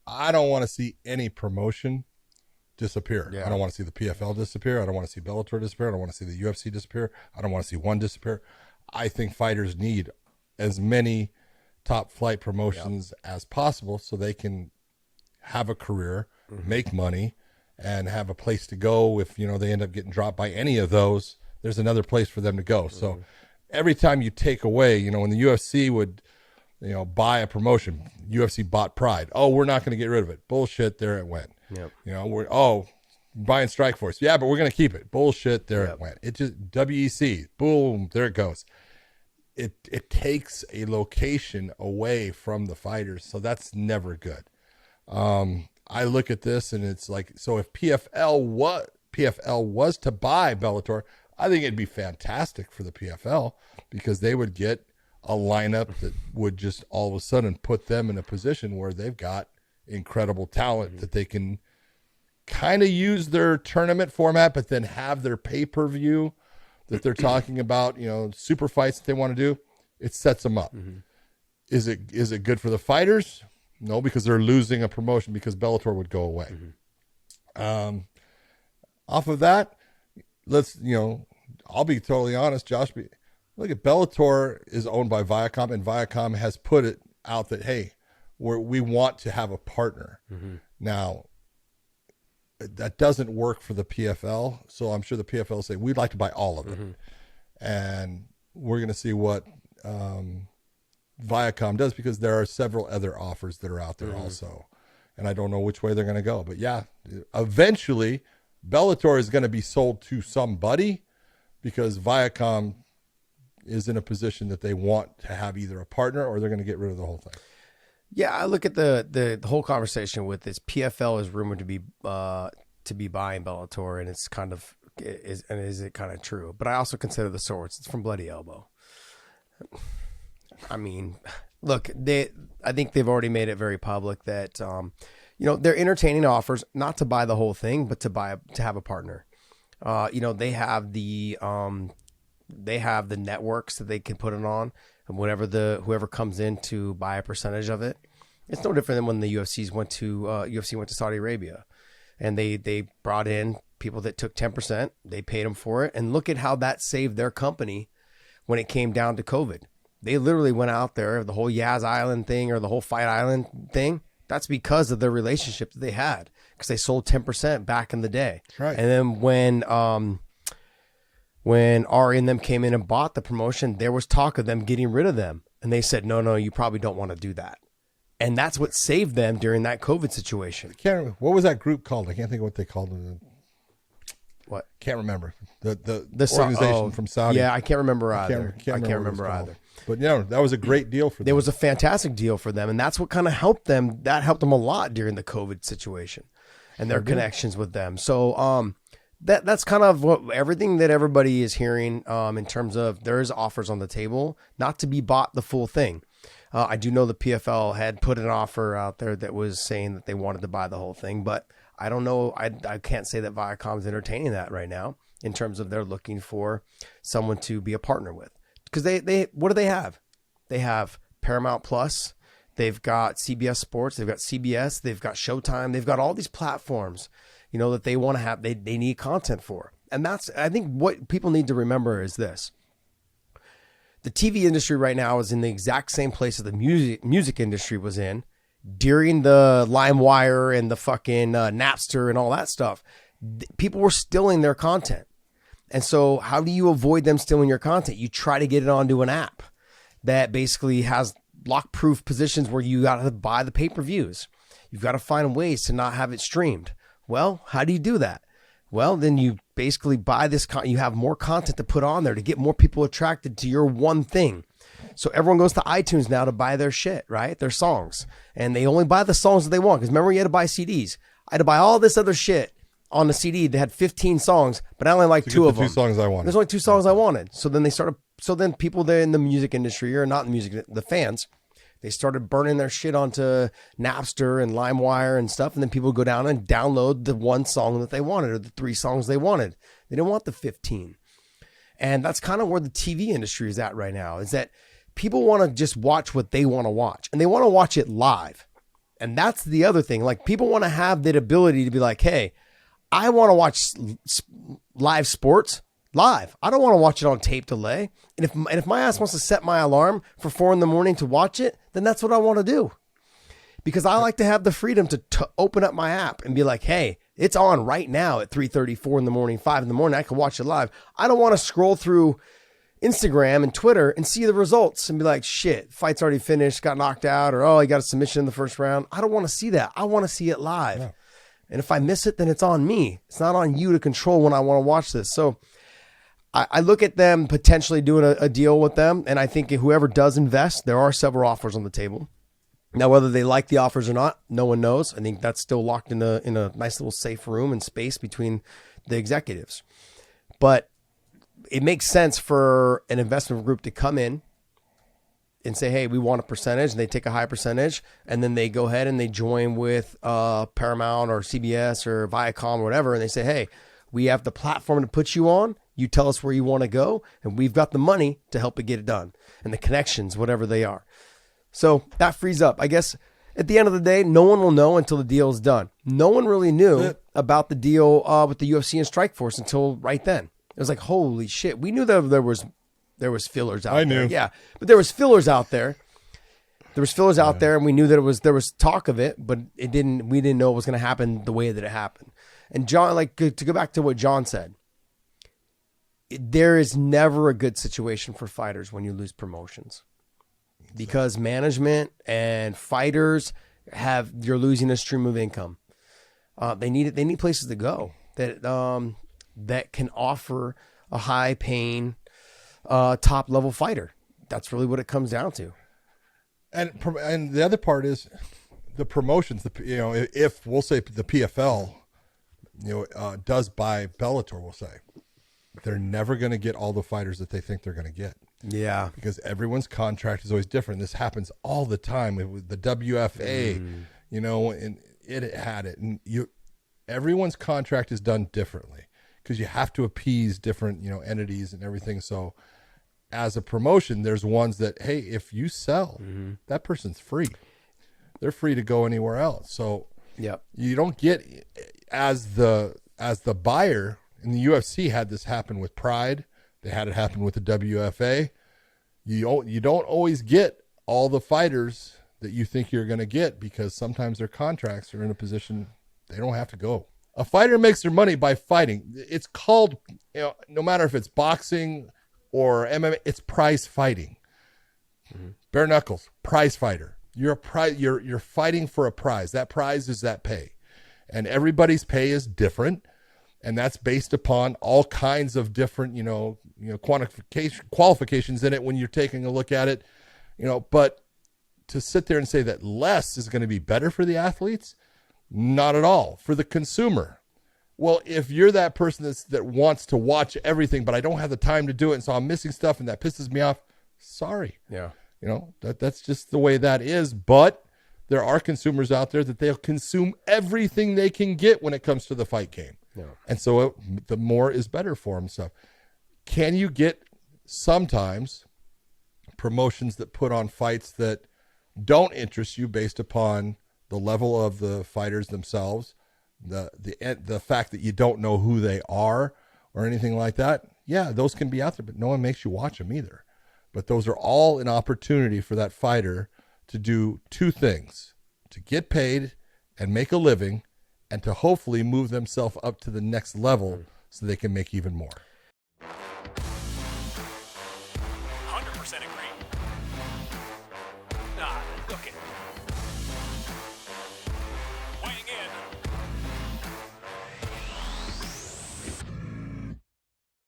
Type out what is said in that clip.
I don't want to see any promotion disappear. Yeah. I don't want to see the PFL disappear. I don't want to see Bellator disappear. I don't want to see the UFC disappear. I don't want to see one disappear. I think fighters need as many top flight promotions as possible so they can have a career, make money, and have a place to go. If they end up getting dropped by any of those, there's another place for them to go. So every time you take away, when the UFC would buy a promotion, UFC bought Pride. Oh, we're not going to get rid of it. Bullshit. There it went. Yep. We're buying Strikeforce. Yeah, but we're going to keep it. Bullshit. There it went. It just WEC. Boom. There it goes. It takes a location away from the fighters, so that's never good. I look at this and it's like, so if PFL was to buy Bellator, I think it'd be fantastic for the PFL because they would get a lineup that would just all of a sudden put them in a position where they've got incredible talent that they can kind of use their tournament format, but then have their pay-per-view that they're talking about, super fights that they want to do. It sets them up. Is it good for the fighters? No, because they're losing a promotion because Bellator would go away. Off of that, I'll be totally honest, Josh. Look at Bellator is owned by Viacom, and Viacom has put it out that, hey, we want to have a partner. Now, that doesn't work for the PFL, so I'm sure the PFL will say, we'd like to buy all of it. And we're going to see what Viacom does because there are several other offers that are out there also. And I don't know which way they're going to go. But yeah, eventually Bellator is going to be sold to somebody because Viacom is in a position that they want to have either a partner or they're going to get rid of the whole thing. Yeah, I look at the whole conversation with this. PFL is rumored to be buying Bellator, and it's kind of is it kind of true? But I also consider the source. It's from Bloody Elbow. I mean, look, I think they've already made it very public that they're entertaining offers not to buy the whole thing, but to have a partner. They have the networks that they can put it on. And whoever comes in to buy a percentage of it, it's no different than when the UFC went to Saudi Arabia, and they brought in people that took 10%. They paid them for it, and look at how that saved their company when it came down to COVID. They literally went out there, the whole Yaz Island thing or the whole Fight Island thing. That's because of the relationship that they had, because they sold 10% back in the day. Right. And then when Ari and them came in and bought the promotion, there was talk of them getting rid of them. And they said, no, you probably don't want to do that. And that's what saved them during that COVID situation. What was that group called? I can't think of what they called it. What? Can't remember. The organization from Saudi. Yeah, I can't remember either. I can't remember either. But that was a great deal for them. It was a fantastic deal for them. And that's what kind of helped them. That helped them a lot during the COVID situation and their connections with them. So, that's kind of what everything that everybody is hearing in terms of there's offers on the table, not to be bought the full thing. I do know the PFL had put an offer out there that was saying that they wanted to buy the whole thing, but I don't know. I can't say that Viacom's entertaining that right now in terms of they're looking for someone to be a partner with, because they what do they have? They have Paramount Plus. They've got CBS Sports. They've got CBS. They've got Showtime. They've got all these platforms, that they want to have, they need content for. And I think what people need to remember is this. The TV industry right now is in the exact same place that the music industry was in during the LimeWire and the fucking Napster and all that stuff. People were stealing their content. And so how do you avoid them stealing your content? You try to get it onto an app that basically has lock-proof positions where you got to buy the pay-per-views. You've got to find ways to not have it streamed. Well, how do you do that? Well, then you basically buy this. You have more content to put on there to get more people attracted to your one thing. So everyone goes to iTunes now to buy their shit, right? Their songs. And they only buy the songs that they want. Because remember, you had to buy CDs. I had to buy all this other shit on the CD that had 15 songs, but I only liked two of them. 2 songs I wanted. There's only 2 songs I wanted. So then people there in the music industry, or not in music, the fans, they started burning their shit onto Napster and LimeWire and stuff. And then people would go down and download the one song that they wanted or the 3 songs they wanted. They didn't want the 15. And that's kind of where the TV industry is at right now, is that people want to just watch what they want to watch, and they want to watch it live. And that's the other thing. Like, people want to have that ability to be like, hey, I want to watch live sports live. I don't want to watch it on tape delay. And if my ass wants to set my alarm for 4 a.m. to watch it, then that's what I want to do. Because I like to have the freedom to open up my app and be like, hey, it's on right now at 3:30, 4 a.m, 5 a.m. I can watch it live. I don't want to scroll through Instagram and Twitter and see the results and be like, shit, fight's already finished, got knocked out, or, oh, he got a submission in the first round. I don't want to see that. I want to see it live. Yeah. And if I miss it, then it's on me. It's not on you to control when I want to watch this. So I look at them potentially doing a deal with them. And I think whoever does invest, there are several offers on the table. Now, whether they like the offers or not, no one knows. I think that's still locked in a nice little safe room and space between the executives. But it makes sense for an investment group to come in and say, hey, we want a percentage, and they take a high percentage, and then they go ahead and they join with Paramount or CBS or Viacom or whatever, and they say, hey, we have the platform to put you on. You tell us where you want to go, and we've got the money to help it get it done, and the connections, whatever they are. So that frees up. I guess at the end of the day, no one will know until the deal is done. No one really knew about the deal with the UFC and Strikeforce until right then. It was like, holy shit. We knew that there was fillers out there. I knew. Yeah. But there was fillers out there. There was fillers out there, and we knew that there was talk of it, but we didn't know it was going to happen the way that it happened. And John, like, to go back to what John said, there is never a good situation for fighters when you lose promotions. Because management and fighters you're losing a stream of income. They need places to go that can offer a high paying, top level fighter. That's really what it comes down to. And the other part is the promotions. If we'll say the PFL, does buy Bellator, we'll say they're never going to get all the fighters that they think they're going to get. Yeah, because everyone's contract is always different. This happens all the time with the WFA, and it had it. And everyone's contract is done differently because you have to appease different, entities and everything. So as a promotion, there's ones that, hey, if you sell, that person's free. They're free to go anywhere else. So you don't get as the buyer. And the UFC had this happen with Pride. They had it happen with the WFA. You don't always get all the fighters that you think you're going to get because sometimes their contracts are in a position they don't have to go. A fighter makes their money by fighting. It's called, no matter if it's boxing or MMA, it's prize fighting. Bare knuckles, prize fighter. You're fighting for a prize. That prize is that pay, and everybody's pay is different. And that's based upon all kinds of different, qualifications in it when you're taking a look at it, but to sit there and say that less is going to be better for the athletes, not at all. For the consumer, well, if you're that person that wants to watch everything, but I don't have the time to do it, and so I'm missing stuff, and that pisses me off, sorry. Yeah. That's just the way that is. But there are consumers out there that they'll consume everything they can get when it comes to the fight game. Yeah. And so the more is better for them. So can you get sometimes promotions that put on fights that don't interest you based upon the level of the fighters themselves, the fact that you don't know who they are or anything like that? Yeah, those can be out there, but no one makes you watch them either. But those are all an opportunity for that fighter to do two things: to get paid and make a living, and to hopefully move themselves up to the next level so they can make even more. 100% agree.